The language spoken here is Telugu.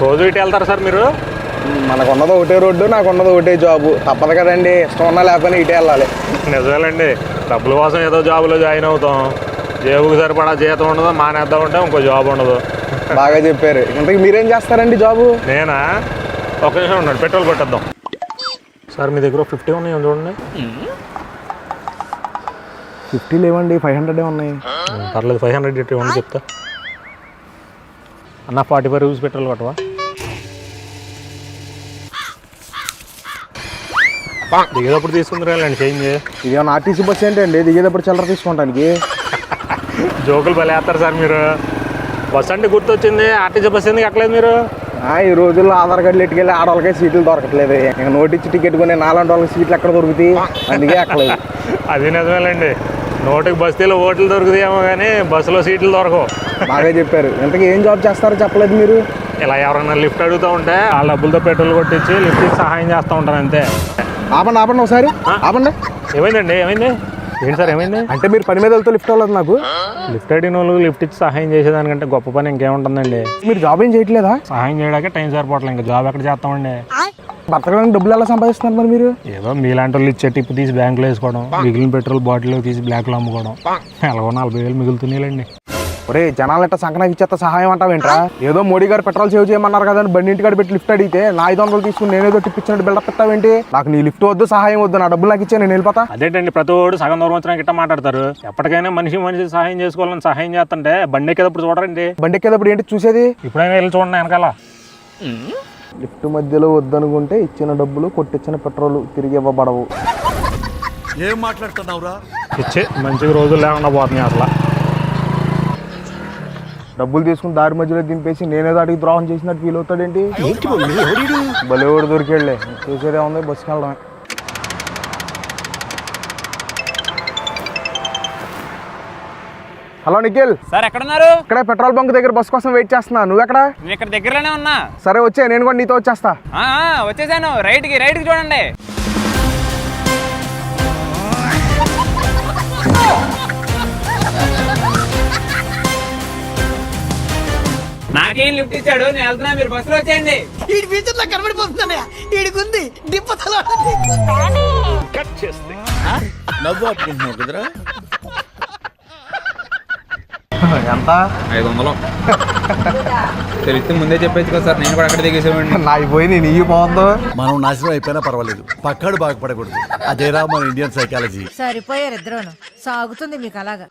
రోజు ఇటు వెళ్తారా సార్ మీరు? మనకు ఉన్నది ఒకటే రోడ్డు, నాకు ఉన్నది ఒకటే జాబు. తప్పదు కదండి, ఇష్టం ఉన్నా లేకపోయినా ఇటే వెళ్ళాలి. నిజమేలండి, డబ్బుల కోసం ఏదో జాబులో జాయిన్ అవుతాం, జేబుకి సరిపడా జీతం ఉండదు, మానేద్దాం ఉంటే ఇంకో జాబ్ ఉండదు. బాగా చెప్పారు. ఇంతకు మీరేం చేస్తారండి జాబు? నేనా? ఒక నిమిషం ఉన్నాడు, పెట్రోల్ కొట్టేద్దాం. సార్ మీ దగ్గర 50 ఉన్నాయి చూడండి. 50 లేవండి, 500 ఉన్నాయి. పర్లేదు, 500 ఇవ్వండి చెప్తా. అన్న 45 రూపీస్ పెట్రోల్ కొట్టవా? దిగేటప్పుడు తీసుకుందరండి చేంజ్. ఇదేమన్నా ఆర్టీసీ బస్ ఏంటండి దిగేటప్పుడు చిల్లర తీసుకుంటానికి? జోకులు భలే వేస్తారు సార్ మీరు. బస్ అంటే గుర్తొచ్చింది, ఆర్టీసీ బస్ ఎందుకు ఎక్కలేదు మీరు? ఈ రోజుల్లో ఆధార్ కార్డులు ఎట్టుకెళ్ళి ఆడవాళ్ళకే సీట్లు దొరకట్లేదు. ఇంకా నోటిచ్చి టికెట్ కొని 4 వాళ్ళకి సీట్లు ఎక్కడ దొరుకుతాయి, అందుకే ఎక్కలేదు. అది నిజమేలండి, నోటికి బస్తీలో ఓట్లు దొరుకుతాయేమో కానీ బస్సులో సీట్లు దొరకవు. బాగా చెప్పారు. ఇంతకీ ఏం జాబ్ చేస్తారో చెప్పలేదు మీరు. ఇలా ఎవరైనా లిఫ్ట్ అడుగుతూ ఉంటే ఆ డబ్బులతో పెట్రోల్ కొట్టించి లిఫ్ట్కి సహాయం చేస్తూ ఉంటాను అంతే. ఆపండి ఒకసారి ఆపండి. ఏమైందండి? ఏమైంది? ఏంటి సార్ ఏమైంది? అంటే మీరు పని మీద వెళ్తూ లిఫ్ట్ అవ్వలేదు నాకు? లిఫ్ట్ అడిగిన వాళ్ళు లిఫ్ట్ ఇచ్చి సహాయం చేసేదానికంటే గొప్ప పని ఇంకేముంటుందండి? మీరు జాబ్ ఏం చేయట్లేదా? సహాయం చేయడానికి టైం సరిపోవట్లేదు, ఇంకా జాబ్ ఎక్కడ చేస్తామండి? బతకడానికి డబ్బులు ఎలా సంపాదిస్తున్నారు మరి మీరు? ఏదో మీలాంటి వాళ్ళు ఇచ్చే టిప్పు తీసి బ్యాంకులో వేసుకోవడం, మిగిలిన పెట్రోల్ బాటిల్లో తీసి బ్లాక్లో అమ్ముకోవడం, ఎలాగో 40,000 మిగులుతున్నాయిలండి. ఒరే జనాలు ఎట్ట సంకనాకి ఇచ్చేస్తా సహాయం అంటావేంట్రా? ఏదో మోడీ గారు పెట్రోల్ సేవ్ చేయమన్నారు కదా అని బండి ఇంటికాడ పెట్టి లిఫ్ట్ అడిగితే నా 500 తీసుకుని నేనేదో టిప్ ఇచ్చినట్టు బిల్డప్ పెట్టావేంటి? నాకు నీ లిఫ్ట్ వద్దు, సహాయం వద్దు, నా డబ్బులు నాకు ఇచ్చే నేను వెళ్ళిపోతా. అదేంటండి, ప్రతి ఒడు సగం దూరం వచ్చినా గిట్ట మాట్లాడతారు. ఎప్పటికైనా మనిషి సహాయం చేసుకోవాలని సహాయం చేస్తుంటే బండి ఎక్కేటప్పుడు చూడరండి. బండి ఎక్కేటప్పుడు ఏంటి చూసేది? ఇప్పుడైనా వెళ్ళి చూడండి వెనకాల. లిఫ్ట్ మధ్యలో వద్దనుకుంటే ఇచ్చిన డబ్బులు కొట్టించిన పెట్రోల్ తిరిగి ఇవ్వబడవు. ఏం మాట్లాడుతున్నావురా? ఇచ్చే మంచిగా రోజులు లేకుండా పోతున్నాయి అసలు. డబ్బులు తీసుకుని దారి మధ్యలో దింపేసి నేనేదో అడిగి ద్రోహం చేసినట్టు ఫీల్ అవుతాడేంటి? బలేవాడు దొరికేళ్ళే, చేసేదే ఉంది, బస్సుకి వెళ్ళడమే. హలో నిఖిల్ సార్, ఎక్కడున్నారు? ఇక్కడే పెట్రోల్ బంక్ దగ్గర బస్ కోసం వెయిట్ చేస్తున్నా. నువ్వు ఎక్కడ? నేను ఇక్కడ దగ్గరలోనే ఉన్నా. సరే వచ్చే, నేను కూడా నీతో వచ్చేస్తా. వచ్చేసాను. రైట్కి చూడండి. నాకేం లిఫ్ట్ ఇచ్చాడు, నేను వెళ్తున్నా, మీరు బస్సులో వచ్చేయండి. ఈ ఫ్యూచర్ లో కనబడిపోతుందన్నయ్య, ఈడికుంది దిప్పతలో. నవ్వు ఆపుకుంటున్నావు కదరా? ఎంత? 500. తెలిస్తే ముందే చెప్పేది కదా సార్, నేను కూడా అక్కడ దిగేసేవాడిని. నాకు పోయి నేను ఇవి పోతుందో. మనం నాశనం అయిపోయినా పర్వాలేదు, పక్కాడు బాగుపడకూడదు. అదేరా మన ఇండియన్ సైకాలజీ. సరిపోయారు ఇద్దరును, సాగుతుంది మీకు అలాగా.